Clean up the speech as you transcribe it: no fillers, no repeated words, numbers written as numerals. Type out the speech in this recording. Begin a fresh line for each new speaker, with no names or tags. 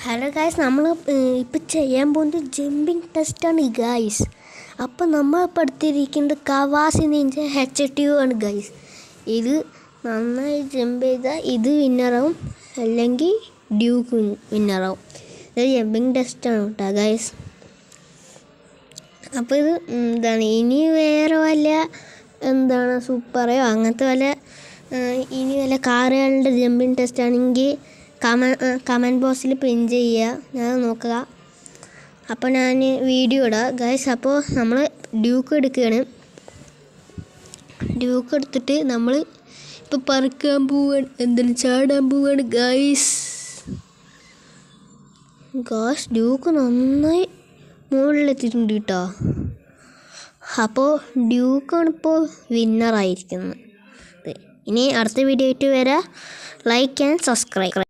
Hello guys, നമ്മൾ ഇപ്പം ചെയ്യാൻ പോകുന്നത് ജമ്പിങ് ടെസ്റ്റാണ് ഗായ്സ്. അപ്പം നമ്മൾ ഇപ്പോൾ എടുത്തിരിക്കുന്നത് കവാസി നിഞ്ച H2 ആണ് ഗായ്സ്. ഇത് നന്നായി ജമ്പ് ചെയ്താൽ ഇത് വിന്നറാവും, അല്ലെങ്കിൽ ഡ്യൂക്ക് വിന്നറാവും. ഇത് ജമ്പിങ് ടെസ്റ്റാണ് കേട്ടോ ഗായ്സ്. അപ്പോൾ ഇത് ഇനി വേറെ വല്ല സൂപ്പറോ അങ്ങനത്തെ വല്ല ഇനി വല്ല കാറുകളുടെ ജമ്പിങ് ടെസ്റ്റ് ആണെങ്കിൽ കമൻറ്റ് ബോക്സിൽ പിൻ ചെയ്യുക, ഞാൻ നോക്കുക. അപ്പോൾ ഞാൻ വീഡിയോ ഇടാം ഗൈസ്. അപ്പോൾ നമ്മൾ ഡ്യൂക്ക് എടുക്കുകയാണ്. ഡ്യൂക്ക് എടുത്തിട്ട് നമ്മൾ ഇപ്പോൾ പറക്കാൻ പോവുകയാണ്, ചാടാൻ പോവുകയാണ് ഗൈസ്. ഡ്യൂക്ക് നന്നായി മുകളിലെത്തിയിട്ടുണ്ട് കേട്ടോ. അപ്പോൾ ഡ്യൂക്കാണ് ഇപ്പോൾ വിന്നറായിരിക്കുന്നത്. ഇനി അടുത്ത വീഡിയോ ആയിട്ട് വരാം. Like and subscribe.